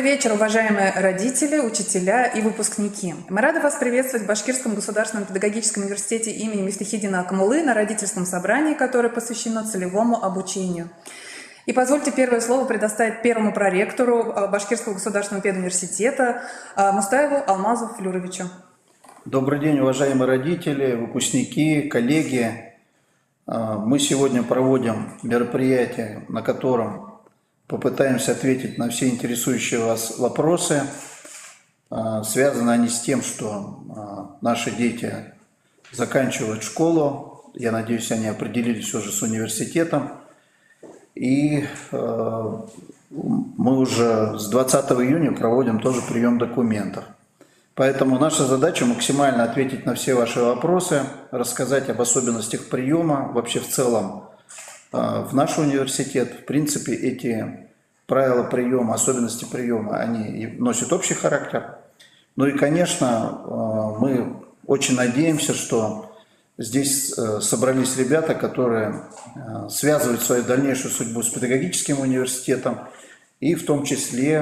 Добрый вечер, уважаемые родители, учителя и выпускники. Мы рады вас приветствовать в Башкирском государственном педагогическом университете имени Мифтахиддина Акмуллы на родительском собрании, которое посвящено целевому обучению. И позвольте первое слово предоставить первому проректору Башкирского государственного педуниверситета Мустаеву Алмазу Флюровичу. Добрый день, уважаемые родители, выпускники, коллеги. Мы сегодня проводим мероприятие, на котором попытаемся ответить на все интересующие вас вопросы. Связаны они с тем, что наши дети заканчивают школу. Я надеюсь, они определились уже с университетом. И мы уже с 20 июня проводим тоже прием документов. Поэтому наша задача максимально ответить на все ваши вопросы, рассказать об особенностях приема, вообще в целом в наш университет. В принципе, эти правила приема, особенности приема, они носят общий характер. Ну и, конечно, мы очень надеемся, что здесь собрались ребята, которые связывают свою дальнейшую судьбу с педагогическим университетом и в том числе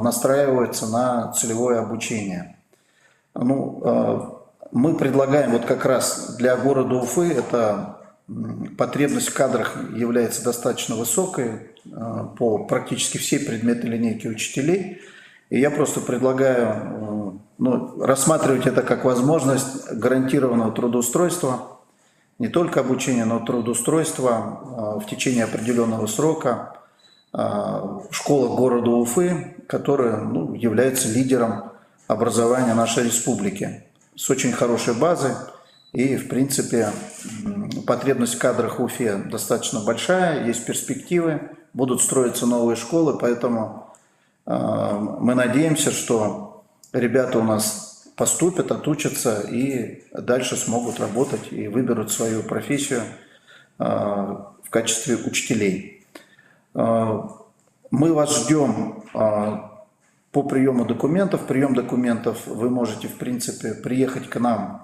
настраиваются на целевое обучение. Ну, мы предлагаем вот как раз для города Уфы, это потребность в кадрах является достаточно высокой по практически всей предметной линейке учителей. И я просто предлагаю рассматривать это как возможность гарантированного трудоустройства, не только обучения, но и трудоустройства в течение определенного срока в школах города Уфы, которая является лидером образования нашей республики, с очень хорошей базой. И, в принципе, потребность в кадрах в Уфе достаточно большая, есть перспективы, будут строиться новые школы, поэтому мы надеемся, что ребята у нас поступят, отучатся и дальше смогут работать и выберут свою профессию в качестве учителей. Мы вас ждем по приему документов. Прием документов вы можете, в принципе, приехать к нам,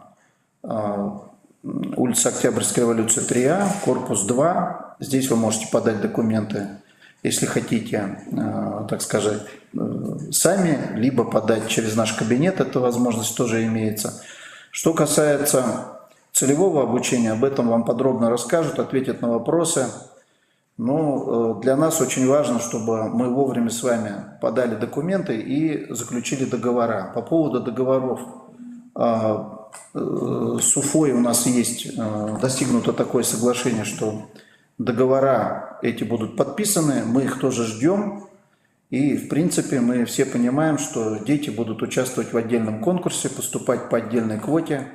улица Октябрьской революции 3А, корпус 2. Здесь вы можете подать документы, если хотите, так сказать, сами, либо подать через наш кабинет, эта возможность тоже имеется. Что касается целевого обучения, об этом вам подробно расскажут, ответят на вопросы. Но для нас очень важно, чтобы мы вовремя с вами подали документы и заключили договора. По поводу договоров с Уфой у нас есть достигнуто такое соглашение, что договора эти будут подписаны, мы их тоже ждем. И, в принципе, мы все понимаем, что дети будут участвовать в отдельном конкурсе, поступать по отдельной квоте,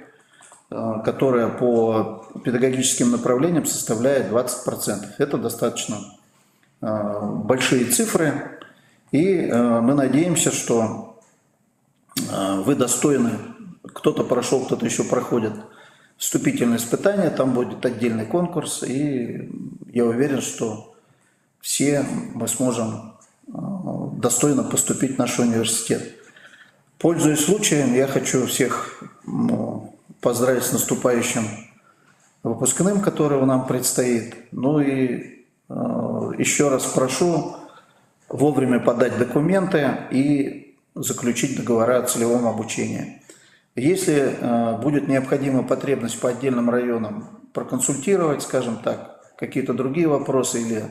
которая по педагогическим направлениям составляет 20%. Это достаточно большие цифры. И мы надеемся, что вы достойны. Кто-то прошел, кто-то еще проходит вступительные испытания, там будет отдельный конкурс, и я уверен, что все мы сможем достойно поступить в наш университет. Пользуясь случаем, я хочу всех поздравить с наступающим выпускным, которого нам предстоит. Ну и еще раз прошу вовремя подать документы и заключить договора о целевом обучении. Если будет необходима потребность по отдельным районам проконсультировать, скажем так, какие-то другие вопросы или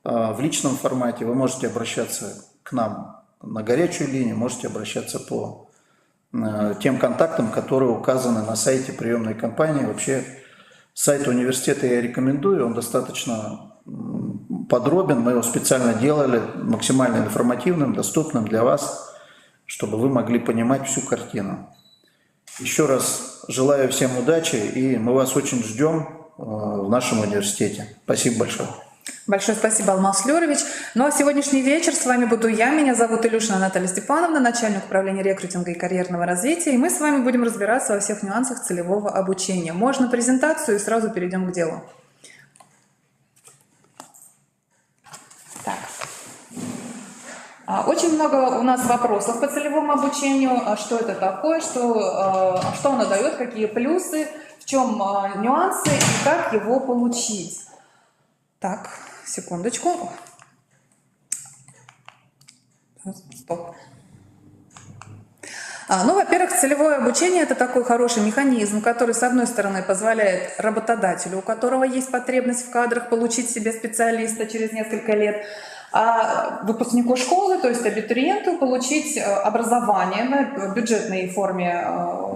в личном формате, вы можете обращаться к нам на горячую линию, можете обращаться по тем контактам, которые указаны на сайте приемной кампании. Вообще сайт университета я рекомендую, он достаточно подробен, мы его специально делали максимально информативным, доступным для вас, чтобы вы могли понимать всю картину. Еще раз желаю всем удачи, и мы вас очень ждем в нашем университете. Спасибо большое. Большое спасибо, Алмаз Флюрович. Ну а сегодняшний вечер с вами буду я. Меня зовут Илюшина Наталья Степановна, начальник управления рекрутинга и карьерного развития. И мы с вами будем разбираться во всех нюансах целевого обучения. Можно презентацию и сразу перейдем к делу. Так. Очень много у нас вопросов по целевому обучению. Что это такое, что оно дает, какие плюсы, в чем нюансы и как его получить. Так, секундочку. Стоп. Ну, во-первых, целевое обучение – это такой хороший механизм, который, с одной стороны, позволяет работодателю, у которого есть потребность в кадрах, получить себе специалиста через несколько лет, а выпускнику школы, то есть абитуриенту, получить образование на бюджетной форме,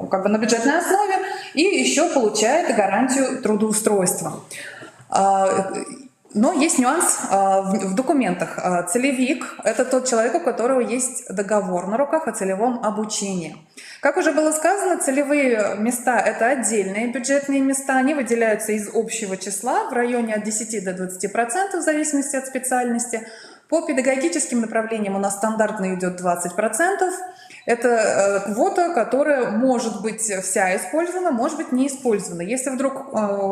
как бы на бюджетной основе, и еще получает гарантию трудоустройства. Но есть нюанс в документах. Целевик – это тот человек, у которого есть договор на руках о целевом обучении. Как уже было сказано, целевые места – это отдельные бюджетные места. Они выделяются из общего числа в районе от 10 до 20% в зависимости от специальности. По педагогическим направлениям у нас стандартно идет 20%. Это квота, которая может быть вся использована, может быть не использована. Если вдруг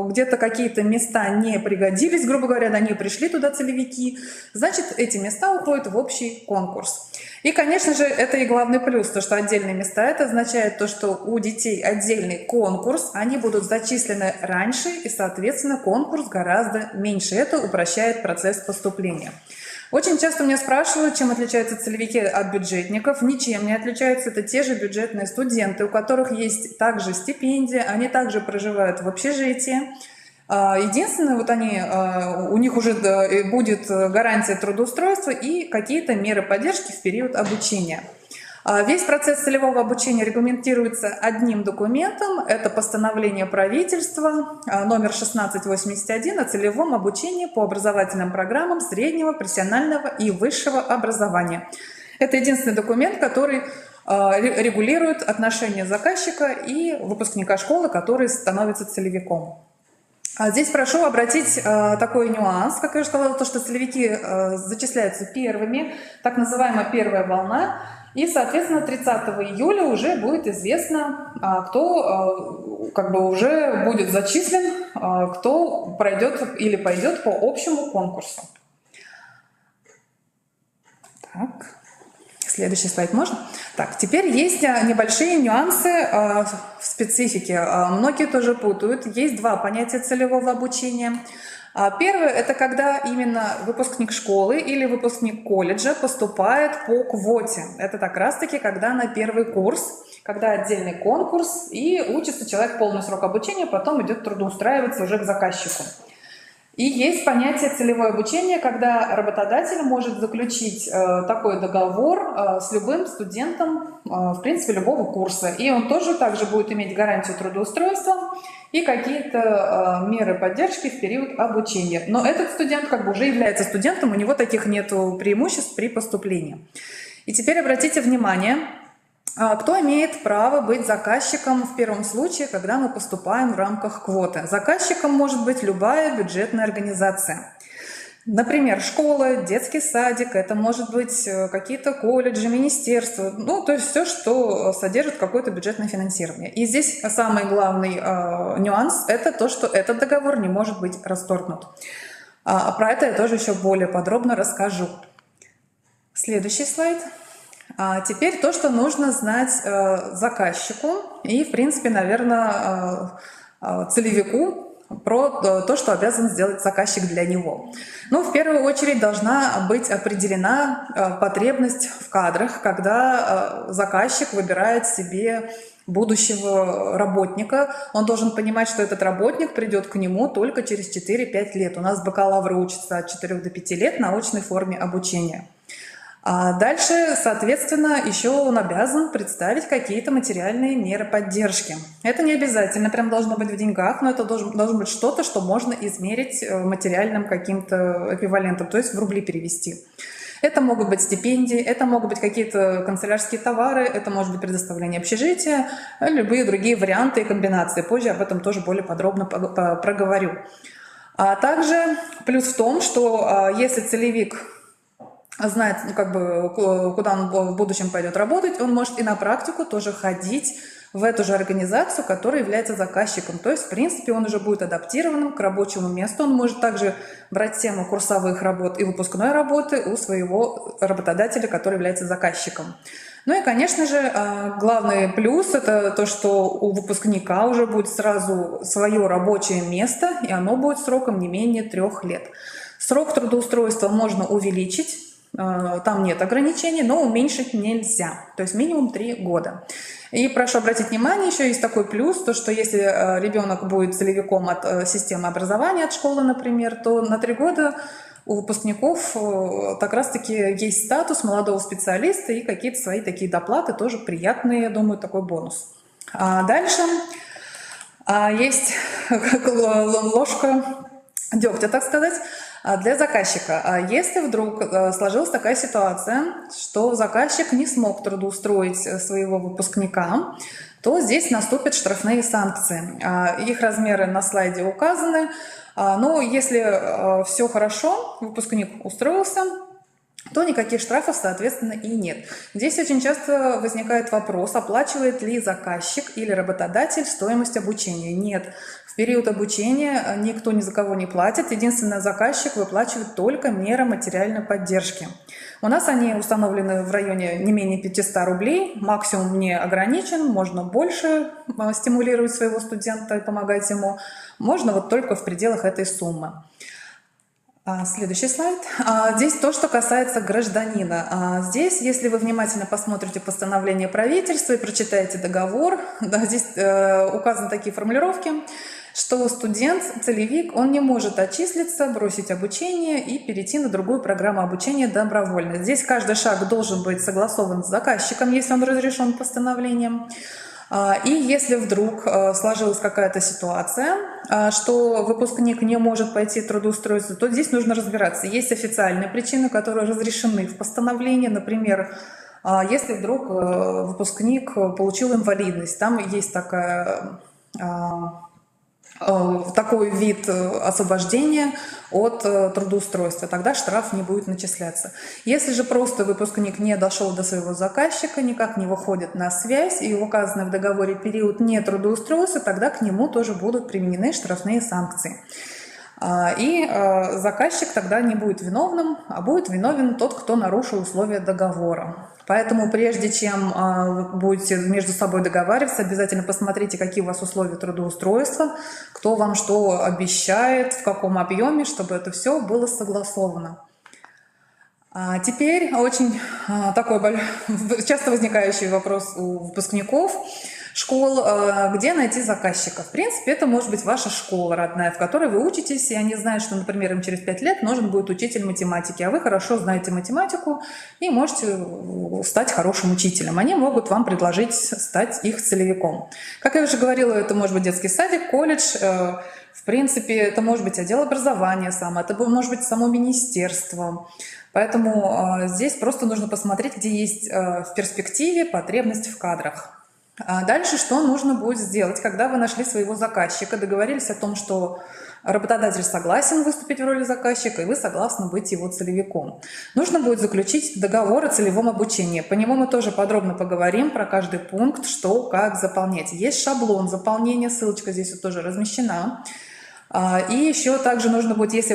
где-то какие-то места не пригодились, грубо говоря, не пришли туда целевики, значит, эти места уходят в общий конкурс. И, конечно же, это и главный плюс, то, что отдельные места, это означает то, что у детей отдельный конкурс, они будут зачислены раньше, и, соответственно, конкурс гораздо меньше. Это упрощает процесс поступления. Очень часто меня спрашивают, чем отличаются целевики от бюджетников. Ничем не отличаются. Это те же бюджетные студенты, у которых есть также стипендия, они также проживают в общежитии. Единственное, вот они, у них уже будет гарантия трудоустройства и какие-то меры поддержки в период обучения. Весь процесс целевого обучения регламентируется одним документом. Это постановление правительства номер 1681 о целевом обучении по образовательным программам среднего, профессионального и высшего образования. Это единственный документ, который регулирует отношения заказчика и выпускника школы, который становится целевиком. Здесь прошу обратить такой нюанс, как я уже сказала, то, что целевики зачисляются первыми, так называемая первая волна. И, соответственно, 30 июля уже будет известно, кто как бы уже будет зачислен, кто пройдет или пойдет по общему конкурсу. Так, следующий слайд можно? Так, теперь есть небольшие нюансы в специфике. Многие тоже путают. Есть два понятия целевого обучения. Первое – это когда именно выпускник школы или выпускник колледжа поступает по квоте. Это как раз-таки когда на первый курс, когда отдельный конкурс, и учится человек полный срок обучения, потом идет трудоустраиваться уже к заказчику. И есть понятие целевое обучение, когда работодатель может заключить такой договор с любым студентом, в принципе, любого курса. И он тоже также будет иметь гарантию трудоустройства и какие-то меры поддержки в период обучения. Но этот студент как бы уже является студентом, у него таких нет преимуществ при поступлении. И теперь обратите внимание, кто имеет право быть заказчиком в первом случае, когда мы поступаем в рамках квоты. Заказчиком может быть любая бюджетная организация. Например, школа, детский садик, это может быть какие-то колледжи, министерства, ну, то есть все, что содержит какое-то бюджетное финансирование. И здесь самый главный нюанс – это то, что этот договор не может быть расторгнут. Про это я тоже еще более подробно расскажу. Следующий слайд. Теперь то, что нужно знать заказчику и, в принципе, наверное, целевику, про то, что обязан сделать заказчик для него. Ну, в первую очередь должна быть определена потребность в кадрах, когда заказчик выбирает себе будущего работника. Он должен понимать, что этот работник придет к нему только через 4-5 лет. У нас бакалавры учатся от 4 до 5 лет на очной форме обучения. А дальше, соответственно, еще он обязан представить какие-то материальные меры поддержки. Это не обязательно прям должно быть в деньгах, но это должно быть что-то, что можно измерить материальным каким-то эквивалентом, то есть в рубли перевести. Это могут быть стипендии, это могут быть какие-то канцелярские товары, это может быть предоставление общежития, любые другие варианты и комбинации. Позже об этом тоже более подробно проговорю. А также плюс в том, что если целевик знает, как бы, куда он в будущем пойдет работать, он может и на практику тоже ходить в эту же организацию, которая является заказчиком. То есть, в принципе, он уже будет адаптированным к рабочему месту. Он может также брать тему курсовых работ и выпускной работы у своего работодателя, который является заказчиком. Ну и, конечно же, главный плюс – это то, что у выпускника уже будет сразу свое рабочее место, и оно будет сроком не менее 3 лет. Срок трудоустройства можно увеличить. там нет ограничений, но уменьшить нельзя, то есть минимум 3 года. И прошу обратить внимание, еще есть такой плюс, то что если ребенок будет целевиком от системы образования, от школы, например, то на 3 года у выпускников как раз-таки есть статус молодого специалиста и какие-то свои такие доплаты, тоже приятные, я думаю, такой бонус. Дальше есть ложка дегтя, так сказать, для заказчика. Если вдруг сложилась такая ситуация, что заказчик не смог трудоустроить своего выпускника, то здесь наступят штрафные санкции. Их размеры на слайде указаны. Но если все хорошо, выпускник устроился, то никаких штрафов, соответственно, и нет. Здесь очень часто возникает вопрос, оплачивает ли заказчик или работодатель стоимость обучения. Нет, в период обучения никто ни за кого не платит. Единственное, заказчик выплачивает только меры материальной поддержки. У нас они установлены в районе не менее 500 рублей, максимум не ограничен, можно больше стимулировать своего студента и помогать ему, можно вот только в пределах этой суммы. Следующий слайд. Здесь то, что касается гражданина. Здесь, если вы внимательно посмотрите постановление правительства и прочитаете договор, да, здесь указаны такие формулировки, что студент, целевик, он не может отчислиться, бросить обучение и перейти на другую программу обучения добровольно. Здесь каждый шаг должен быть согласован с заказчиком, если он разрешен постановлением. И если вдруг сложилась какая-то ситуация, что выпускник не может пойти трудоустроиться, то здесь нужно разбираться. Есть официальные причины, которые разрешены в постановлении. Например, если вдруг выпускник получил инвалидность, там есть такой вид освобождения от трудоустройства, тогда штраф не будет начисляться. Если же просто выпускник не дошел до своего заказчика, никак не выходит на связь и указанный в договоре период не трудоустроился, тогда к нему тоже будут применены штрафные санкции. И заказчик тогда не будет виновным, а будет виновен тот, кто нарушил условия договора. Поэтому прежде чем вы будете между собой договариваться, обязательно посмотрите, какие у вас условия трудоустройства, кто вам что обещает, в каком объеме, чтобы это все было согласовано. Теперь очень такой часто возникающий вопрос у выпускников школ, где найти заказчика. В принципе, это может быть ваша школа родная, в которой вы учитесь, и они знают, что, например, им через 5 лет нужен будет учитель математики, а вы хорошо знаете математику и можете стать хорошим учителем. Они могут вам предложить стать их целевиком. Как я уже говорила, это может быть детский садик, колледж, в принципе, это может быть отдел образования сам, это может быть само министерство. Поэтому здесь просто нужно посмотреть, где есть в перспективе потребность в кадрах. Дальше что нужно будет сделать, когда вы нашли своего заказчика, договорились о том, что работодатель согласен выступить в роли заказчика, и вы согласны быть его целевиком. Нужно будет заключить договор о целевом обучении. По нему мы тоже подробно поговорим про каждый пункт, что, как заполнять. Есть шаблон заполнения, ссылочка здесь вот тоже размещена. И еще также нужно будет, если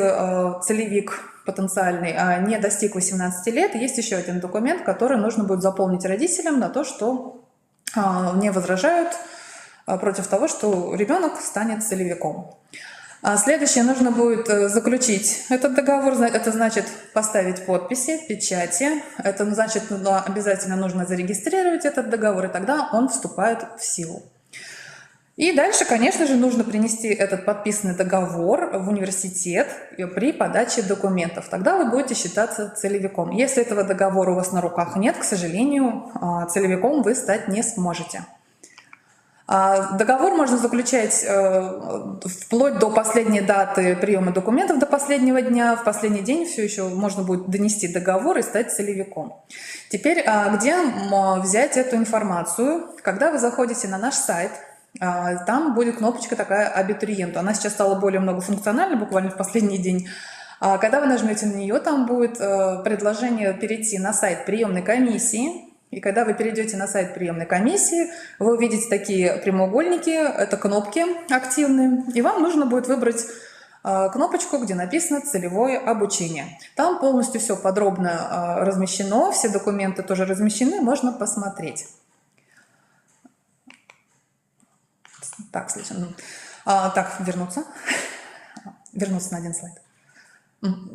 целевик потенциальный не достиг 18 лет, есть еще один документ, который нужно будет заполнить родителям на то, что не возражают против того, что ребенок станет целевиком. Следующее, нужно будет заключить этот договор, это значит поставить подписи, печати, это значит обязательно нужно зарегистрировать этот договор, и тогда он вступает в силу. И дальше, конечно же, нужно принести этот подписанный договор в университет при подаче документов. Тогда вы будете считаться целевиком. Если этого договора у вас на руках нет, к сожалению, целевиком вы стать не сможете. Договор можно заключать вплоть до последней даты приема документов, до последнего дня. В последний день все еще можно будет донести договор и стать целевиком. Теперь, где взять эту информацию? Когда вы заходите на наш сайт, там будет кнопочка такая «Абитуриенту». Она сейчас стала более многофункциональной, буквально в последний день. Когда вы нажмете на нее, там будет предложение перейти на сайт приемной комиссии. И когда вы перейдете на сайт приемной комиссии, вы увидите такие прямоугольники, это кнопки активные. И вам нужно будет выбрать кнопочку, где написано «Целевое обучение». Там полностью все подробно размещено, все документы тоже размещены, можно посмотреть. Так, так, вернуться. Вернуться на один слайд.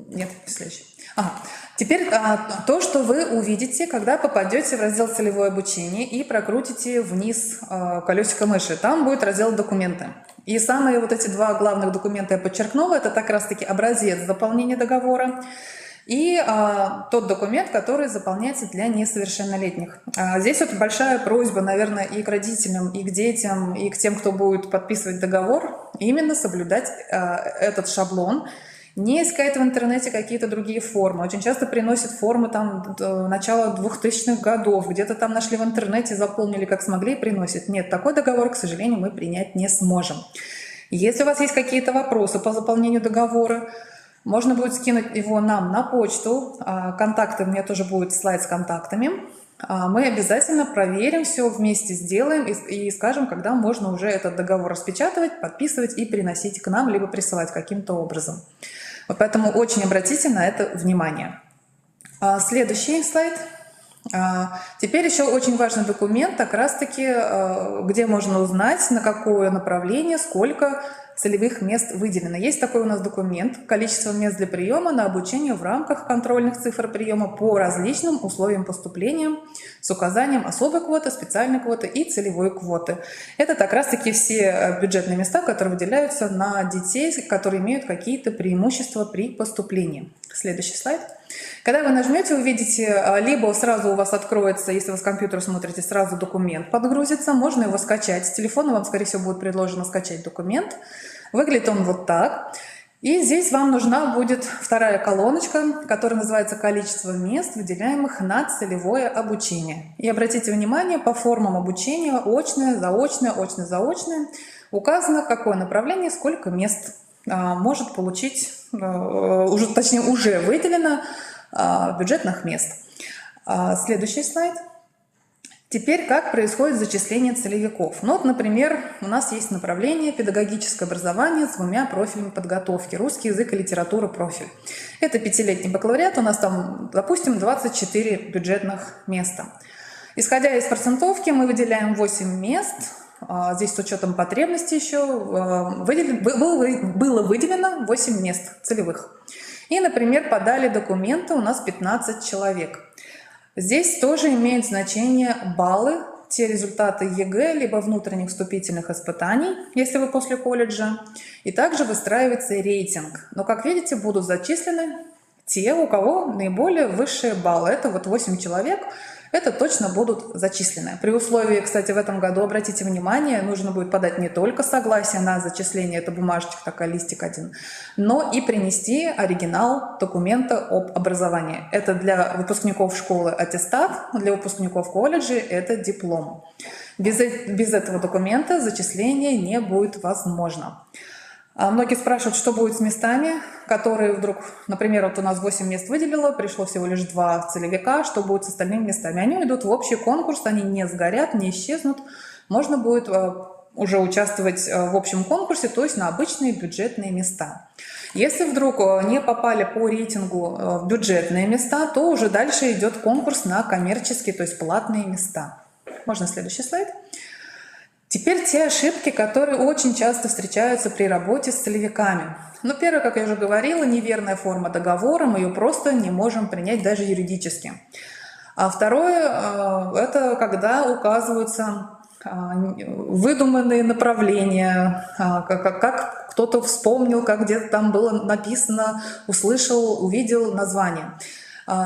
Нет, следующий. Теперь то, что вы увидите, когда попадете в раздел «Целевое обучение» и прокрутите вниз колесико мыши. Там будет раздел «Документы». И самые вот эти два главных документа я подчеркнула. Это как раз-таки образец заполнения договора и тот документ, который заполняется для несовершеннолетних. Здесь вот большая просьба, наверное, и к родителям, и к детям, и к тем, кто будет подписывать договор, именно соблюдать этот шаблон. Не искать в интернете какие-то другие формы. Очень часто приносят формы там начала 2000-х годов, где-то там нашли в интернете, заполнили как смогли и приносят. Нет, такой договор, к сожалению, мы принять не сможем. Если у вас есть какие-то вопросы по заполнению договора, можно будет скинуть его нам на почту. Контакты, у меня тоже будет слайд с контактами. Мы обязательно проверим, все вместе сделаем и скажем, когда можно уже этот договор распечатывать, подписывать и приносить к нам, либо присылать каким-то образом. Вот поэтому очень обратите на это внимание. Следующий слайд. Теперь еще очень важный документ, как раз-таки, где можно узнать, на какое направление, сколько целевых мест выделено. Есть такой у нас документ «Количество мест для приема на обучение в рамках контрольных цифр приема по различным условиям поступления с указанием особой квоты, специальной квоты и целевой квоты». Это как раз-таки все бюджетные места, которые выделяются на детей, которые имеют какие-то преимущества при поступлении. Следующий слайд. Когда вы нажмете, увидите, либо сразу у вас откроется, если вы с компьютера смотрите, сразу документ подгрузится, можно его скачать. С телефона вам, скорее всего, будет предложено скачать документ. Выглядит он вот так. И здесь вам нужна будет вторая колоночка, которая называется «Количество мест, выделяемых на целевое обучение». И обратите внимание, по формам обучения очное, заочное, указано, какое направление, сколько мест может получить, уже выделено бюджетных мест. Следующий слайд. Теперь, как происходит зачисление целевиков? Ну, вот, например, у нас есть направление педагогическое образование с двумя профилями подготовки. Русский язык и литература профиль. Это 5-летний бакалавриат, у нас там, допустим, 24 бюджетных места. Исходя из процентовки, мы выделяем 8 мест. Здесь с учетом потребностей еще было выделено 8 мест целевых. И, например, подали документы у нас 15 человек. Здесь тоже имеют значение баллы, те результаты ЕГЭ, либо внутренних вступительных испытаний, если вы после колледжа. И также выстраивается рейтинг. Но, как видите, будут зачислены те, у кого наиболее высшие баллы. Это вот 8 человек. Это точно будут зачислены. При условии, кстати, в этом году, обратите внимание, нужно будет подать не только согласие на зачисление, это бумажечка такая, листик один, но и принести оригинал документа об образовании. Это для выпускников школы аттестат, для выпускников колледжа это диплом. Без этого документа зачисление не будет возможно. Многие спрашивают, что будет с местами, которые вдруг, например, вот у нас 8 мест выделило, пришло всего лишь 2 целевика, что будет с остальными местами? Они идут в общий конкурс, они не сгорят, не исчезнут. Можно будет уже участвовать в общем конкурсе, то есть на обычные бюджетные места. Если вдруг не попали по рейтингу в бюджетные места, то уже дальше идет конкурс на коммерческие, то есть платные места. Можно следующий слайд? Теперь те ошибки, которые очень часто встречаются при работе с целевиками. Ну, первое, как я уже говорила, неверная форма договора, мы ее просто не можем принять даже юридически. А второе, это когда указываются выдуманные направления, как кто-то вспомнил, как где-то там было написано, услышал, увидел название.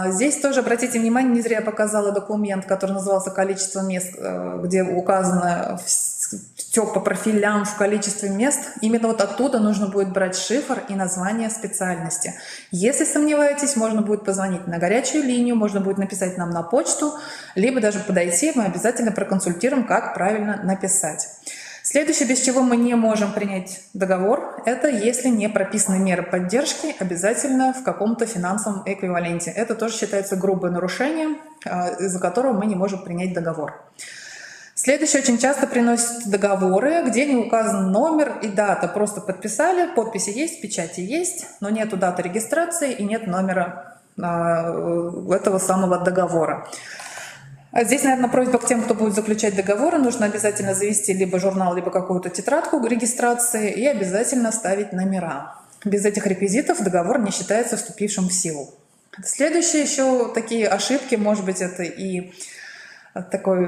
Здесь тоже обратите внимание, не зря я показала документ, который назывался «Количество мест», где указано все по профилям в количестве мест. Именно вот оттуда нужно будет брать шифр и название специальности. Если сомневаетесь, можно будет позвонить на горячую линию, можно будет написать нам на почту, либо даже подойти, мы обязательно проконсультируем, как правильно написать. Следующее, без чего мы не можем принять договор, это если не прописаны меры поддержки, обязательно в каком-то финансовом эквиваленте. Это тоже считается грубое нарушение, из-за которого мы не можем принять договор. Следующее, очень часто приносят договоры, где не указан номер и дата. Просто подписали, подписи есть, печати есть, но нету даты регистрации и нет номера этого самого договора. Здесь, наверное, просьба к тем, кто будет заключать договоры, нужно обязательно завести либо журнал, либо какую-то тетрадку регистрации и обязательно ставить номера. Без этих реквизитов договор не считается вступившим в силу. Следующие еще такие ошибки, может быть, это и такой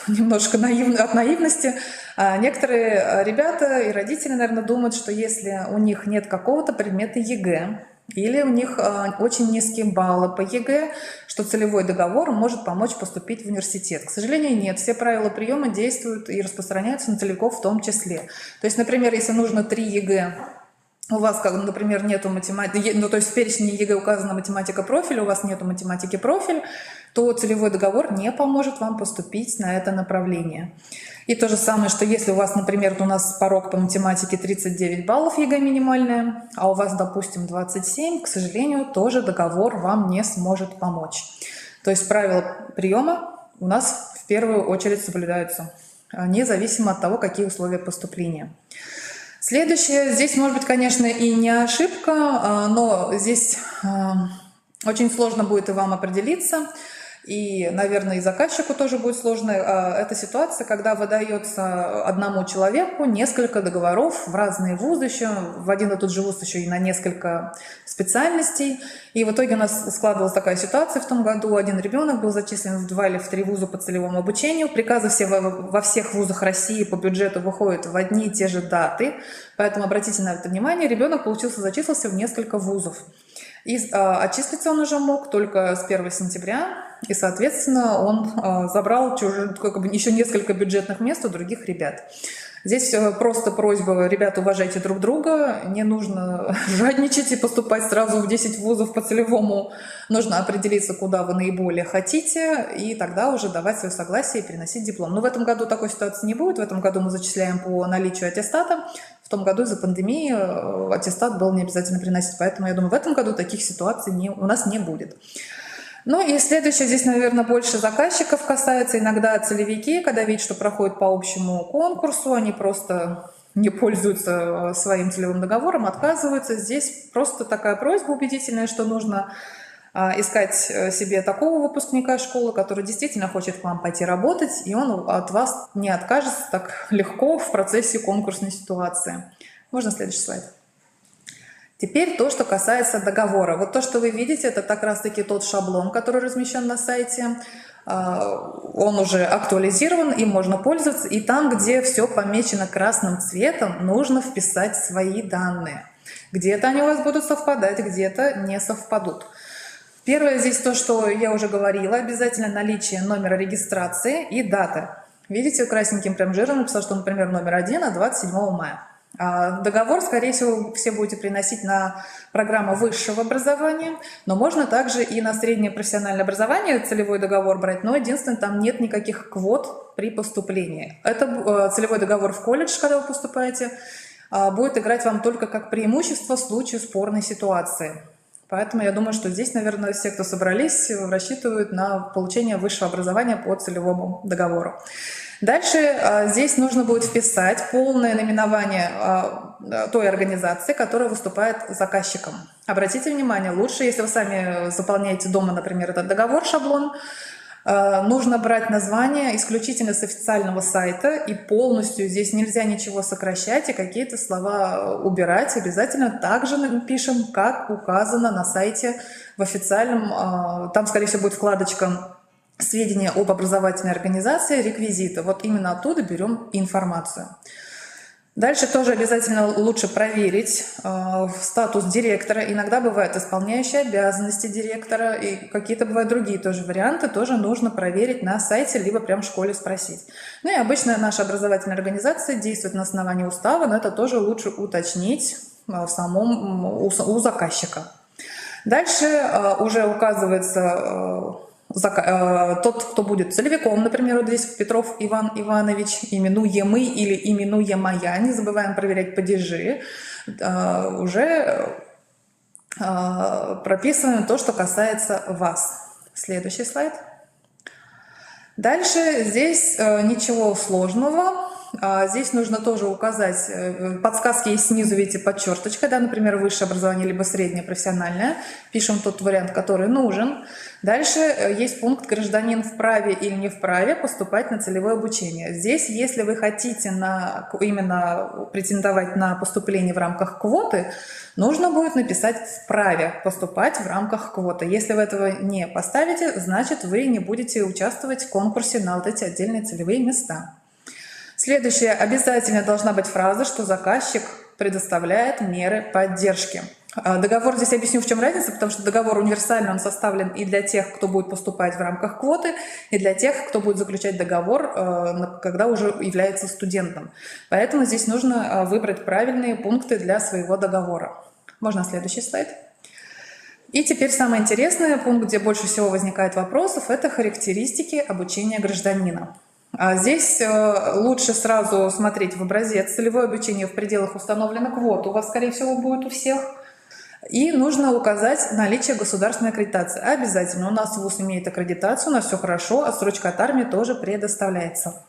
немножко от наивности. Некоторые ребята и родители, наверное, думают, что если у них нет какого-то предмета ЕГЭ, или у них очень низкие баллы по ЕГЭ, что целевой договор может помочь поступить в университет. К сожалению, нет. Все правила приема действуют и распространяются на целевиков в том числе. То есть, например, если нужно 3 ЕГЭ, у вас, например, нету математики, ну, то есть в перечне ЕГЭ указана математика профиль, у вас нету математики профиль, то целевой договор не поможет вам поступить на это направление. И то же самое, что если у вас, например, у нас порог по математике 39 баллов ЕГЭ минимальная, а у вас, допустим, 27, к сожалению, тоже договор вам не сможет помочь. То есть правила приема у нас в первую очередь соблюдаются, независимо от того, какие условия поступления. Следующее, здесь может быть, конечно, и не ошибка, но здесь очень сложно будет и вам определиться, и, наверное, и заказчику тоже будет сложно. Это ситуация, когда выдается одному человеку несколько договоров в разные вузы, еще в один и тот же вуз еще и на несколько специальностей. И в итоге у нас складывалась такая ситуация в том году. Один ребенок был зачислен в 2 или в 3 вуза по целевому обучению. Приказы все во всех вузах России по бюджету выходят в одни и те же даты. Поэтому обратите на это внимание. Ребенок зачислился в несколько вузов. И отчислиться он уже мог только с 1 сентября, и, соответственно, он забрал еще несколько бюджетных мест у других ребят. Здесь просто просьба, ребята, уважайте друг друга, не нужно жадничать и поступать сразу в 10 вузов по целевому. Нужно определиться, куда вы наиболее хотите, и тогда уже давать свое согласие и переносить диплом. Но в этом году такой ситуации не будет, в этом году мы зачисляем по наличию аттестата. В том году из-за пандемии аттестат был не обязательно приносить, поэтому я думаю, в этом году таких ситуаций у нас не будет. Ну и следующее, здесь, наверное, больше заказчиков касается. Иногда целевики, когда видят, что проходит по общему конкурсу, они просто не пользуются своим целевым договором, отказываются. Здесь просто такая просьба убедительная, что нужно искать себе такого выпускника школы, который действительно хочет к вам пойти работать, и он от вас не откажется так легко в процессе конкурсной ситуации. Можно следующий слайд. Теперь то, что касается договора. Вот то, что вы видите, это как раз-таки тот шаблон, который размещен на сайте. Он уже актуализирован, им можно пользоваться. И там, где все помечено красным цветом, нужно вписать свои данные. Где-то они у вас будут совпадать, где-то не совпадут. Первое здесь то, что я уже говорила, обязательно наличие номера регистрации и даты. Видите, красненьким прям жиром написал, что, например, номер 1 от 27 мая. Договор, скорее всего, все будете приносить на программу высшего образования, но можно также и на среднее профессиональное образование целевой договор брать, но единственное, там нет никаких квот при поступлении. Это целевой договор в колледж, когда вы поступаете, будет играть вам только как преимущество в случае спорной ситуации. Поэтому я думаю, что здесь, наверное, все, кто собрались, рассчитывают на получение высшего образования по целевому договору. Дальше здесь нужно будет вписать полное наименование той организации, которая выступает заказчиком. Обратите внимание, лучше, если вы сами заполняете дома, например, этот договор, шаблон, нужно брать название исключительно с официального сайта, и полностью здесь нельзя ничего сокращать и какие-то слова убирать. Обязательно также напишем, как указано на сайте в официальном, там, скорее всего, будет вкладочка «Сведения об образовательной организации», «Реквизиты». Вот именно оттуда берем информацию. Дальше тоже обязательно лучше проверить статус директора. Иногда бывают исполняющие обязанности директора, и какие-то бывают другие тоже варианты. Тоже нужно проверить на сайте, либо прямо в школе спросить. Ну и обычно наша образовательная организация действует на основании устава, но это тоже лучше уточнить у заказчика. Дальше уже указывается тот, кто будет целевиком, например, вот здесь Петров Иван Иванович, именуемый или именуемая, не забываем проверять падежи, уже прописано то, что касается вас. Следующий слайд. Дальше здесь ничего сложного, Здесь нужно тоже указать, подсказки есть снизу, видите, под черточкой, да, например, высшее образование, либо среднее профессиональное. Пишем тот вариант, который нужен. Дальше есть пункт «Гражданин вправе или не вправе поступать на целевое обучение». Здесь, если вы хотите именно претендовать на поступление в рамках квоты, нужно будет написать «вправе поступать в рамках квоты». Если вы этого не поставите, значит, вы не будете участвовать в конкурсе на вот эти отдельные целевые места. Следующее. Обязательно должна быть фраза, что заказчик предоставляет меры поддержки. Договор, здесь объясню, в чем разница, потому что договор универсальный, он составлен и для тех, кто будет поступать в рамках квоты, и для тех, кто будет заключать договор, когда уже является студентом. Поэтому здесь нужно выбрать правильные пункты для своего договора. Можно следующий слайд. И теперь самое интересное, пункт, где больше всего возникает вопросов, это характеристики обучения гражданина. Здесь лучше сразу смотреть в образец. Целевое обучение в пределах установленной квоты у вас, скорее всего, будет у всех. И нужно указать наличие государственной аккредитации. Обязательно. У нас вуз имеет аккредитацию, у нас все хорошо, отсрочка от армии тоже предоставляется.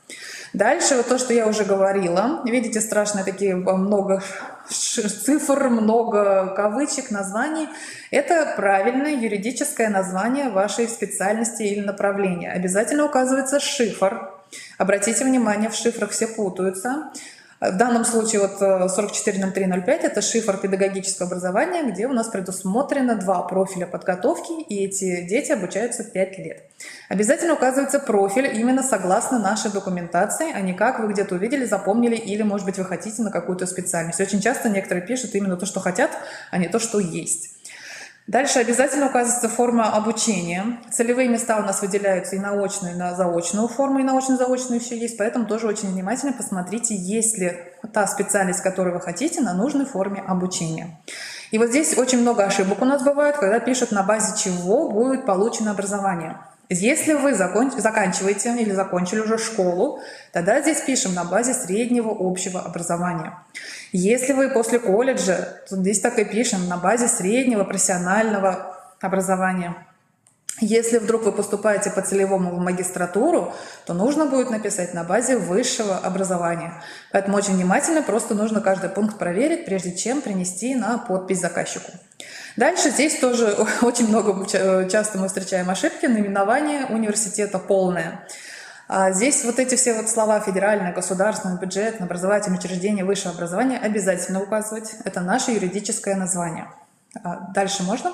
Дальше, вот то, что я уже говорила. Видите, страшные такие много цифр, много кавычек, названий. Это правильное юридическое название вашей специальности или направления. Обязательно указывается шифр. Обратите внимание, в шифрах все путаются. В данном случае вот 440305 это шифр педагогического образования, где у нас предусмотрено 2 профиля подготовки, и эти дети обучаются 5 лет. Обязательно указывается профиль именно согласно нашей документации, а не как вы где-то увидели, запомнили, или, может быть, вы хотите на какую-то специальность. Очень часто некоторые пишут именно то, что хотят, а не то, что есть. Дальше обязательно указывается форма обучения. Целевые места у нас выделяются и на очную, и на заочную форму, и на очно-заочную еще есть, поэтому тоже очень внимательно посмотрите, есть ли та специальность, которую вы хотите, на нужной форме обучения. И вот здесь очень много ошибок у нас бывает, когда пишут, на базе чего будет получено образование. Если вы заканчиваете или закончили уже школу, тогда здесь пишем на базе среднего общего образования. Если вы после колледжа, то здесь так и пишем на базе среднего профессионального образования. Если вдруг вы поступаете по целевому в магистратуру, то нужно будет написать на базе высшего образования. Поэтому очень внимательно, просто нужно каждый пункт проверить, прежде чем принести на подпись заказчику. Дальше здесь тоже очень много, часто мы встречаем ошибки, наименование университета полное. Здесь вот эти все вот слова федеральное, государственное, бюджетное, образовательное учреждение, высшее образование обязательно указывать. Это наше юридическое название. Дальше можно?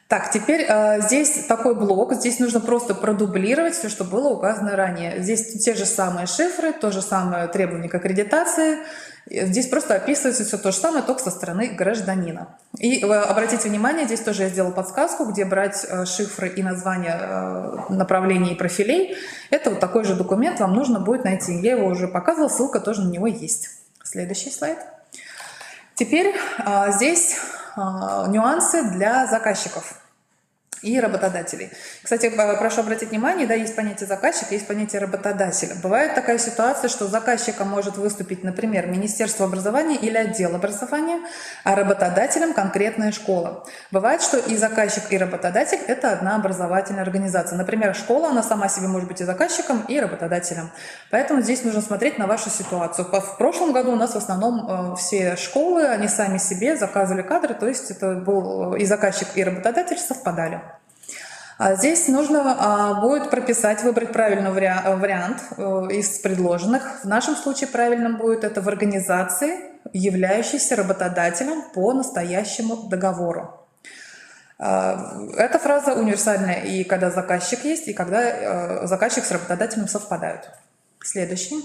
Так, теперь здесь такой блок, здесь нужно просто продублировать все, что было указано ранее. Здесь те же самые шифры, то же самое требование к аккредитации. Здесь просто описывается все то же самое, только со стороны гражданина. И обратите внимание, здесь тоже я сделала подсказку, где брать шифры и названия направлений и профилей. Это вот такой же документ вам нужно будет найти. Я его уже показывала, ссылка тоже на него есть. Следующий слайд. Теперь здесь нюансы для заказчиков и работодателей. Кстати, прошу обратить внимание, да, есть понятие заказчика, есть понятие работодателя. Бывает такая ситуация, что заказчиком может выступить, например, Министерство образования или отдел образования, а работодателем конкретная школа. Бывает, что и заказчик, и работодатель – это одна образовательная организация. Например, школа, она сама себе может быть и заказчиком, и работодателем. Поэтому здесь нужно смотреть на вашу ситуацию. В прошлом году у нас в основном все школы, они сами себе заказывали кадры, то есть это был и заказчик, и работодатель совпадали. Здесь нужно будет прописать, выбрать правильный вариант из предложенных. В нашем случае правильным будет это в организации, являющейся работодателем по настоящему договору. Эта фраза универсальная и когда заказчик есть, и когда заказчик с работодателем совпадают. Следующий.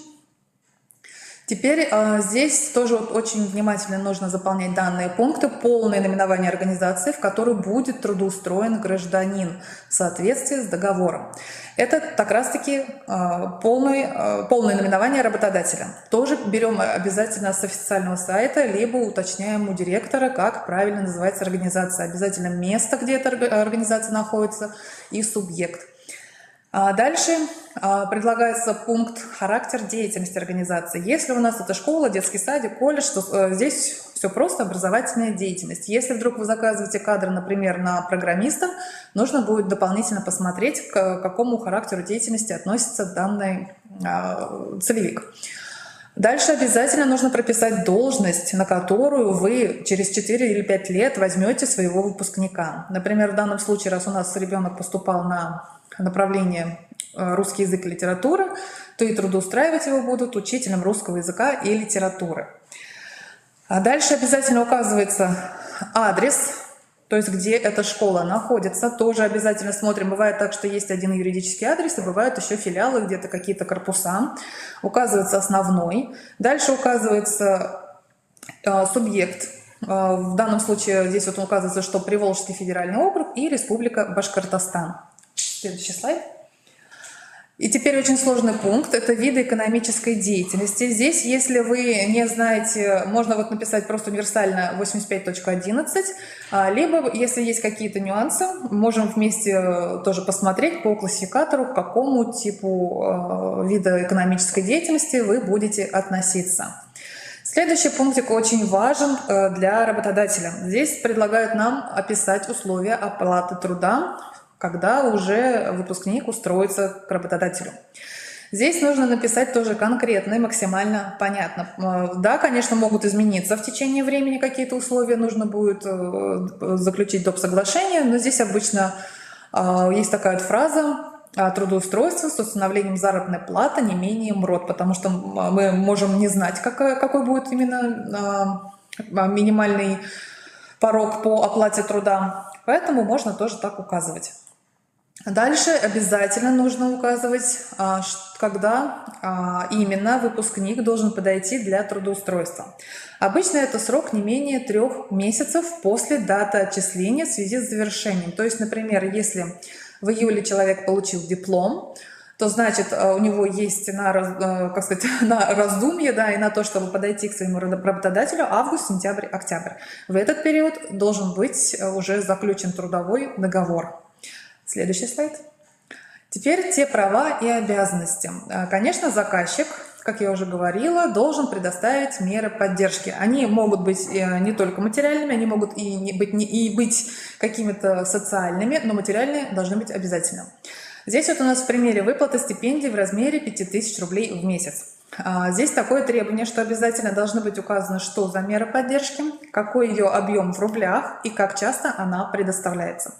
Теперь здесь тоже очень внимательно нужно заполнять данные пункты. Полное наименование организации, в которой будет трудоустроен гражданин в соответствии с договором. Это как раз-таки полное наименование работодателя. Тоже берем обязательно с официального сайта, либо уточняем у директора, как правильно называется организация. Обязательно место, где эта организация находится, и субъект. Дальше предлагается пункт «Характер деятельности организации». Если у нас это школа, детский садик, колледж, то здесь все просто образовательная деятельность. Если вдруг вы заказываете кадры, например, на программистов, нужно будет дополнительно посмотреть, к какому характеру деятельности относится данный целевик. Дальше обязательно нужно прописать должность, на которую вы через 4 или 5 лет возьмете своего выпускника. Например, в данном случае, раз у нас ребенок поступал на направление русский язык и литература, то и трудоустраивать его будут учителем русского языка и литературы. А дальше обязательно указывается адрес, то есть где эта школа находится. Тоже обязательно смотрим. Бывает так, что есть один юридический адрес, и бывают еще филиалы, где-то какие-то корпуса. Указывается основной. Дальше указывается субъект. В данном случае здесь вот указывается, что Приволжский федеральный округ и Республика Башкортостан. Следующий слайд. И теперь очень сложный пункт – это виды экономической деятельности. Здесь, если вы не знаете, можно вот написать просто универсально 85.11, либо, если есть какие-то нюансы, можем вместе тоже посмотреть по классификатору, к какому типу вида экономической деятельности вы будете относиться. Следующий пунктик очень важен для работодателя. Здесь предлагают нам описать условия оплаты труда, когда уже выпускник устроится к работодателю. Здесь нужно написать тоже конкретно и максимально понятно. Да, конечно, могут измениться в течение времени какие-то условия, нужно будет заключить доп. Соглашение, но здесь обычно есть такая вот фраза: трудоустройство с установлением заработной платы не менее МРОТ, потому что мы можем не знать, какой будет именно минимальный порог по оплате труда, поэтому можно тоже так указывать. Дальше обязательно нужно указывать, когда именно выпускник должен подойти для трудоустройства. Обычно это срок не менее 3 месяцев после даты отчисления в связи с завершением. То есть, например, если в июле человек получил диплом, то значит у него есть на раздумье, да, и на то, чтобы подойти к своему работодателю август, сентябрь, октябрь. В этот период должен быть уже заключен трудовой договор. Следующий слайд. Теперь те права и обязанности. Конечно, заказчик, как я уже говорила, должен предоставить меры поддержки. Они могут быть не только материальными, они могут и быть какими-то социальными, но материальные должны быть обязательно. Здесь вот у нас в примере выплата стипендий в размере 5000 рублей в месяц. Здесь такое требование, что обязательно должно быть указано, что за мера поддержки, какой ее объем в рублях и как часто она предоставляется.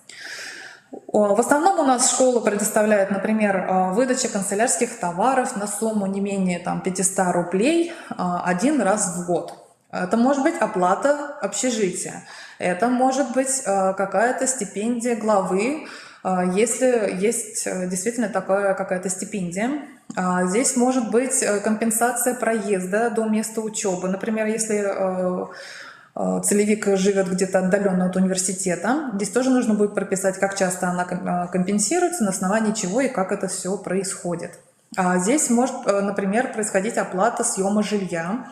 В основном у нас школа предоставляет, например, выдача канцелярских товаров на сумму не менее 500 рублей 1 раз в год. Это может быть оплата общежития, это может быть какая-то стипендия главы, если есть действительно такая какая-то стипендия. Здесь может быть компенсация проезда до места учебы. Например, если целевик живет где-то отдаленно от университета, здесь тоже нужно будет прописать, как часто она компенсируется, на основании чего и как это все происходит. Здесь может, например, происходить оплата съема жилья.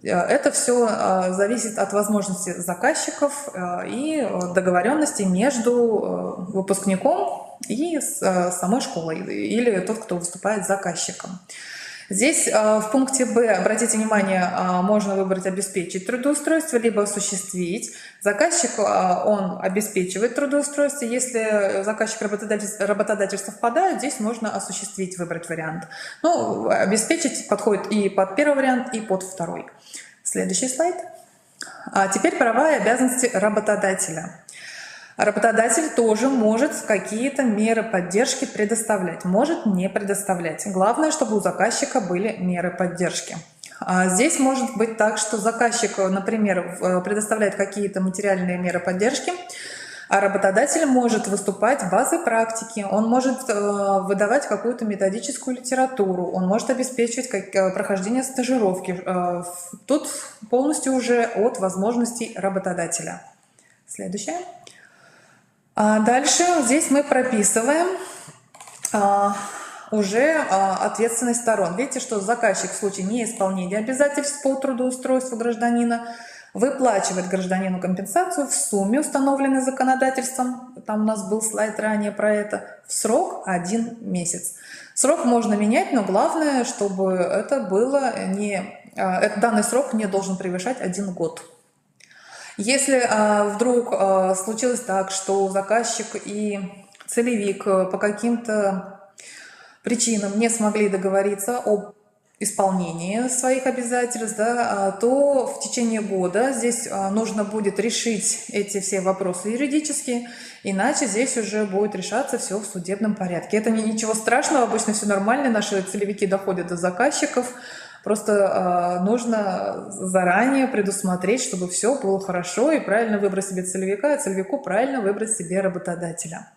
Это все зависит от возможностей заказчиков и договоренности между выпускником и самой школой или тот, кто выступает заказчиком. Здесь в пункте Б, обратите внимание, можно выбрать «обеспечить трудоустройство» либо «осуществить». Заказчик, он обеспечивает трудоустройство. Если заказчик работодатель совпадают, здесь можно «осуществить», выбрать вариант. Ну, «обеспечить» подходит и под первый вариант, и под второй. Следующий слайд. Теперь права и обязанности работодателя. Работодатель тоже может какие-то меры поддержки предоставлять, может не предоставлять. Главное, чтобы у заказчика были меры поддержки. Здесь может быть так, что заказчик, например, предоставляет какие-то материальные меры поддержки, а работодатель может выступать базой практики, он может выдавать какую-то методическую литературу, он может обеспечивать прохождение стажировки. Тут полностью уже от возможностей работодателя. Следующее. Дальше здесь мы прописываем уже ответственность сторон. Видите, что заказчик в случае неисполнения обязательств по трудоустройству гражданина выплачивает гражданину компенсацию в сумме, установленной законодательством, там у нас был слайд ранее про это, в срок 1 месяц. Срок можно менять, но главное, чтобы это было данный срок не должен превышать 1 год. Если вдруг случилось так, что заказчик и целевик по каким-то причинам не смогли договориться об исполнении своих обязательств, да, то в течение года здесь нужно будет решить эти все вопросы юридически, иначе здесь уже будет решаться все в судебном порядке. Это ничего страшного, обычно все нормально, наши целевики доходят до заказчиков, просто нужно заранее предусмотреть, чтобы все было хорошо и правильно выбрать себе целевика, а целевику правильно выбрать себе работодателя.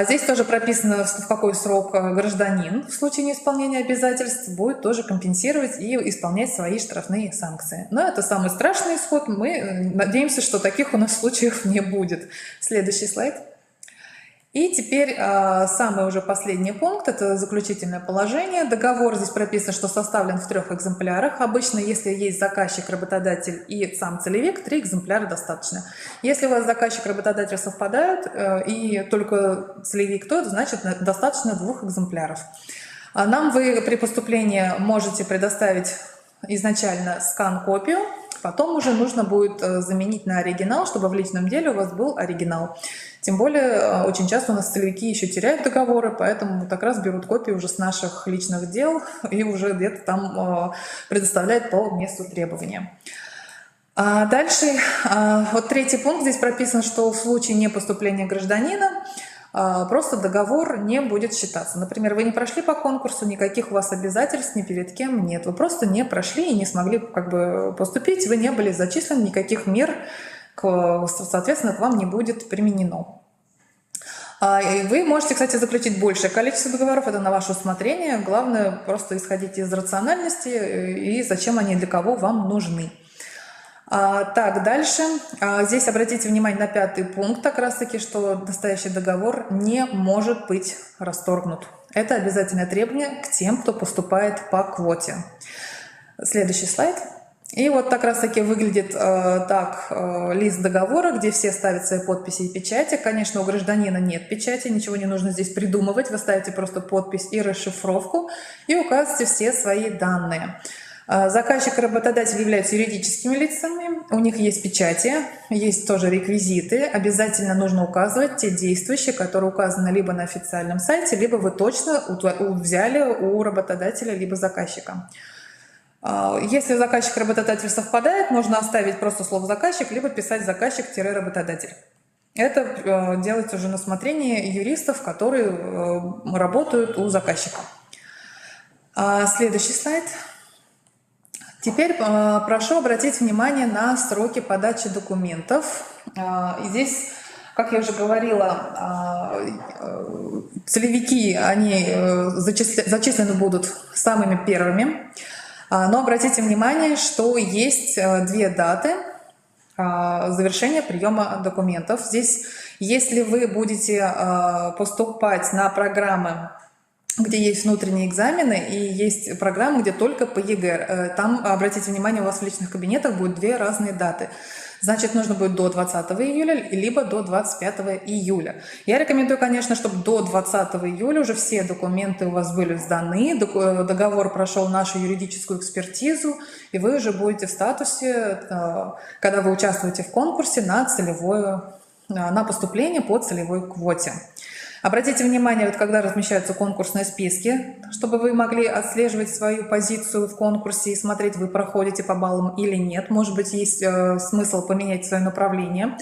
Здесь тоже прописано, в какой срок гражданин в случае неисполнения обязательств будет тоже компенсировать и исполнять свои штрафные санкции. Но это самый страшный исход. Мы надеемся, что таких у нас случаев не будет. Следующий слайд. И теперь самый уже последний пункт, это заключительное положение. Договор здесь прописано, что составлен в 3 экземплярах. Обычно, если есть заказчик, работодатель и сам целевик, 3 экземпляра достаточно. Если у вас заказчик и работодатель совпадают, и только целевик тот, значит достаточно 2 экземпляров. Нам вы при поступлении можете предоставить изначально скан-копию, потом уже нужно будет заменить на оригинал, чтобы в личном деле у вас был оригинал. Тем более, очень часто у нас целевики еще теряют договоры, поэтому как раз берут копии уже с наших личных дел и уже где-то там предоставляют по месту требования. Дальше, вот 3-й пункт, здесь прописан, что в случае непоступления гражданина просто договор не будет считаться. Например, вы не прошли по конкурсу, никаких у вас обязательств ни перед кем нет. Вы просто не прошли и не смогли поступить, вы не были зачислены, никаких мер, соответственно, к вам не будет применено. Вы можете, кстати, заключить большее количество договоров, это на ваше усмотрение. Главное просто исходить из рациональности и зачем они, для кого вам нужны. Так, дальше. Здесь обратите внимание на 5-й пункт, как раз таки, что настоящий договор не может быть расторгнут. Это обязательное требование к тем, кто поступает по квоте. Следующий слайд. И вот как раз таки выглядит лист договора, где все ставят свои подписи и печати. Конечно, у гражданина нет печати, ничего не нужно здесь придумывать. Вы ставите просто подпись и расшифровку и указываете все свои данные. Заказчик и работодатель являются юридическими лицами, у них есть печати, есть тоже реквизиты. Обязательно нужно указывать те действующие, которые указаны либо на официальном сайте, либо вы точно взяли у работодателя, либо заказчика. Если заказчик и работодатель совпадает, можно оставить просто слово «заказчик», либо писать «заказчик-работодатель». Это делается уже на усмотрение юристов, которые работают у заказчика. Следующий слайд. Теперь прошу обратить внимание на сроки подачи документов. И здесь, как я уже говорила, целевики, они зачислены будут самыми первыми. Но обратите внимание, что есть 2 даты завершения приема документов. Здесь, если вы будете поступать на программы, где есть внутренние экзамены, и есть программы, где только по ЕГЭ. Там, обратите внимание, у вас в личных кабинетах будет 2 разные даты. Значит, нужно будет до 20 июля, либо до 25 июля. Я рекомендую, конечно, чтобы до 20 июля уже все документы у вас были сданы, договор прошел нашу юридическую экспертизу, и вы уже будете в статусе, когда вы участвуете в конкурсе на поступление по целевой квоте. Обратите внимание, вот когда размещаются конкурсные списки, чтобы вы могли отслеживать свою позицию в конкурсе и смотреть, вы проходите по баллам или нет. Может быть, есть смысл поменять свое направление.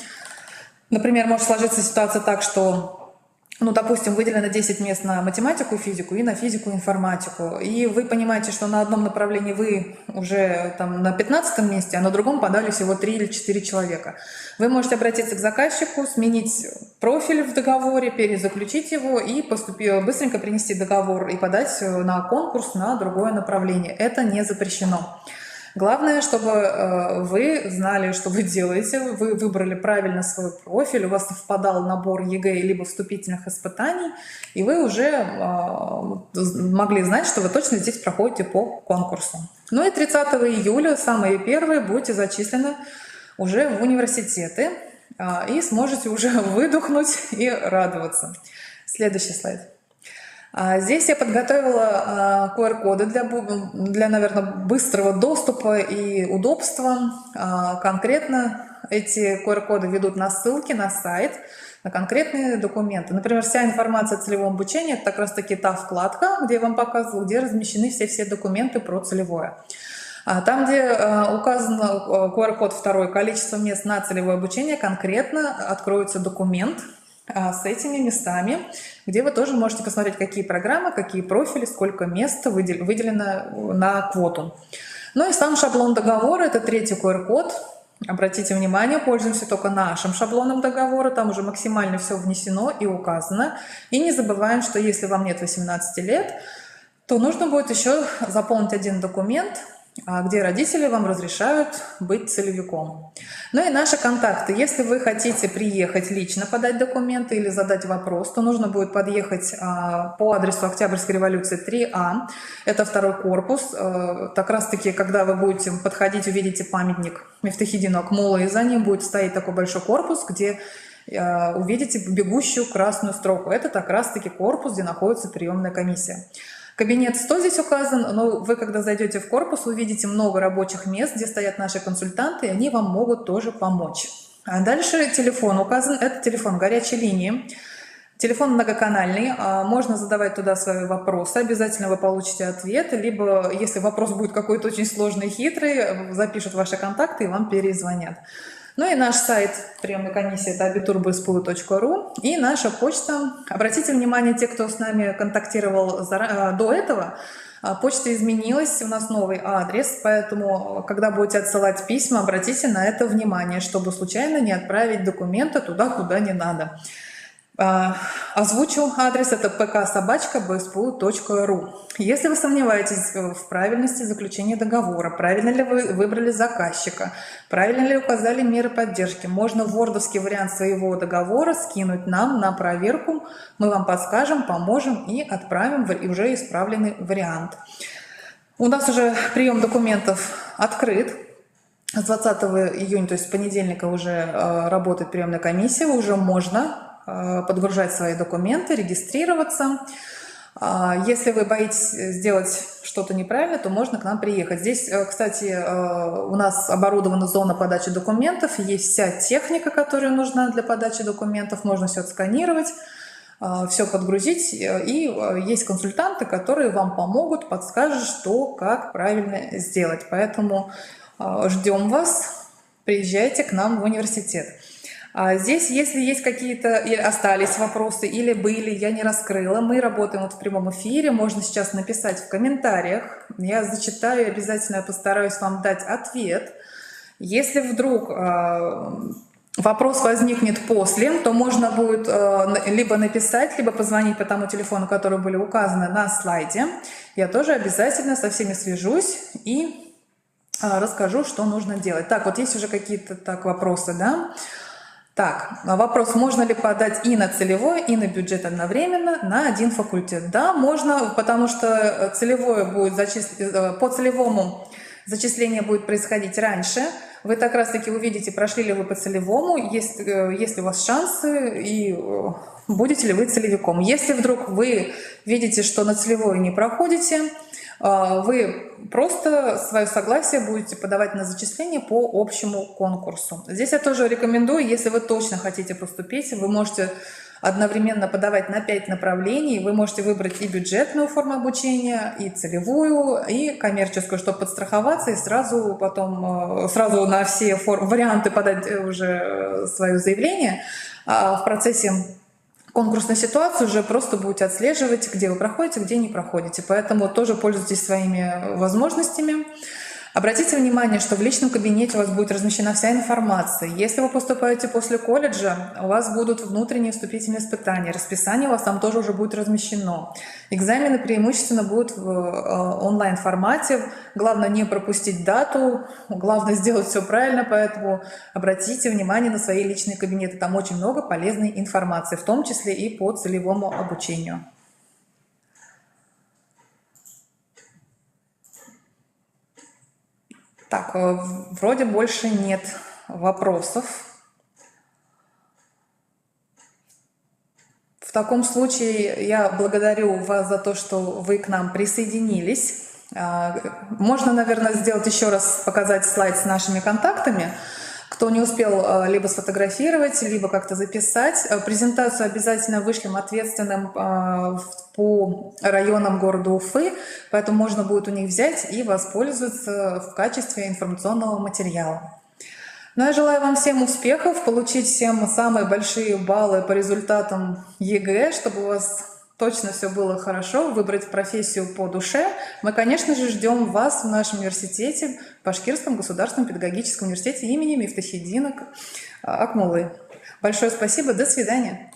Например, может сложиться ситуация так, что, допустим, выделено 10 мест на математику, физику и на физику, информатику. И вы понимаете, что на одном направлении вы уже на 15 месте, а на другом подали всего 3 или 4 человека. Вы можете обратиться к заказчику, сменить профиль в договоре, перезаключить его и быстренько принести договор и подать на конкурс на другое направление. Это не запрещено. Главное, чтобы вы знали, что вы делаете, вы выбрали правильно свой профиль, у вас совпадал набор ЕГЭ либо вступительных испытаний, и вы уже могли знать, что вы точно здесь проходите по конкурсу. Ну и 30 июля, самые первые, будете зачислены уже в университеты. и сможете уже выдохнуть и радоваться. Следующий слайд. Здесь я подготовила QR-коды для, наверное, быстрого доступа и удобства. Конкретно эти QR-коды ведут на ссылки на сайт, на конкретные документы. Например, вся информация о целевом обучении – это как раз-таки та вкладка, где я вам показывала, где размещены все документы про целевое. Там, где указан QR-код второй, количество мест на целевое обучение, конкретно откроется документ с этими местами, где вы тоже можете посмотреть, какие программы, какие профили, сколько мест выделено на квоту. Ну и сам шаблон договора – это третий QR-код. Обратите внимание, пользуемся только нашим шаблоном договора, там уже максимально все внесено и указано. И не забываем, что если вам нет 18 лет, то нужно будет еще заполнить один документ, где родители вам разрешают быть целевиком. Ну и наши контакты. Если вы хотите приехать лично подать документы или задать вопрос, то нужно будет подъехать по адресу Октябрьской революции 3А. Это второй корпус. Как раз таки, когда вы будете подходить, увидите памятник Мифтахиддину Акмуллы, и за ним будет стоять такой большой корпус, где увидите бегущую красную строку. Это как раз таки корпус, где находится приемная комиссия. Кабинет 100 здесь указан, но вы, когда зайдете в корпус, увидите много рабочих мест, где стоят наши консультанты, и они вам могут тоже помочь. А дальше телефон указан, это телефон горячей линии. Телефон многоканальный, можно задавать туда свои вопросы, обязательно вы получите ответ, либо, если вопрос будет какой-то очень сложный и хитрый, запишут ваши контакты и вам перезвонят. Ну и наш сайт приемной комиссии – это abitur.bspu.ru, и наша почта. Обратите внимание, те, кто с нами контактировал до этого, почта изменилась, у нас новый адрес, поэтому, когда будете отсылать письма, обратите на это внимание, чтобы случайно не отправить документы туда, куда не надо. Озвучу адрес, это pk@bspu.ru. Если вы сомневаетесь в правильности заключения договора, правильно ли вы выбрали заказчика, правильно ли указали меры поддержки, можно вордовский вариант своего договора скинуть нам на проверку, мы вам подскажем, поможем и отправим уже исправленный вариант. У нас уже прием документов открыт. С 20 июня, то есть с понедельника, уже работает приемная комиссия, уже можно подгружать свои документы, регистрироваться. Если вы боитесь сделать что-то неправильно, то можно к нам приехать. Здесь, кстати, у нас оборудована зона подачи документов, есть вся техника, которая нужна для подачи документов, можно все отсканировать, все подгрузить, и есть консультанты, которые вам помогут, подскажут, что, как правильно сделать. Поэтому ждем вас, приезжайте к нам в университет. Здесь, если есть какие-то или остались вопросы, или были, я не раскрыла, мы работаем вот в прямом эфире, можно сейчас написать в комментариях, я зачитаю и обязательно постараюсь вам дать ответ. Если вдруг вопрос возникнет после, то можно будет либо написать, либо позвонить по тому телефону, который были указаны на слайде. Я тоже обязательно со всеми свяжусь и расскажу, что нужно делать. Так, вот есть уже какие-то вопросы, да? Так, вопрос, можно ли подать и на целевой, и на бюджет одновременно на один факультет? Да, можно, потому что целевое будет по целевому зачисление будет происходить раньше. Вы как раз таки увидите, прошли ли вы по целевому, есть ли у вас шансы и будете ли вы целевиком. Если вдруг вы видите, что на целевое не проходите, вы просто свое согласие будете подавать на зачисление по общему конкурсу. Здесь я тоже рекомендую, если вы точно хотите поступить, вы можете одновременно подавать на 5 направлений. Вы можете выбрать и бюджетную форму обучения, и целевую, и коммерческую, чтобы подстраховаться и сразу на все варианты подать уже свое заявление. В процессе конкурсной ситуации уже просто будете отслеживать, где вы проходите, где не проходите. Поэтому тоже пользуйтесь своими возможностями. Обратите внимание, что в личном кабинете у вас будет размещена вся информация. Если вы поступаете после колледжа, у вас будут внутренние вступительные испытания. Расписание у вас там тоже уже будет размещено. Экзамены преимущественно будут в онлайн-формате. Главное не пропустить дату, главное сделать все правильно, поэтому обратите внимание на свои личные кабинеты. Там очень много полезной информации, в том числе и по целевому обучению. Так, вроде больше нет вопросов. таком случае я благодарю вас за то, что вы к нам присоединились. Можно, наверное, сделать еще раз, показать слайд с нашими контактами. Кто не успел либо сфотографировать, либо как-то записать. Презентацию обязательно вышлем ответственным по районам города Уфы, поэтому можно будет у них взять и воспользоваться в качестве информационного материала. Ну, я желаю вам всем успехов, получить всем самые большие баллы по результатам ЕГЭ, чтобы у вас точно все было хорошо, выбрать профессию по душе. Мы, конечно же, ждем вас в нашем университете, Башкирском государственном педагогическом университете имени Мифтахиддина Акмуллы. Большое спасибо, до свидания.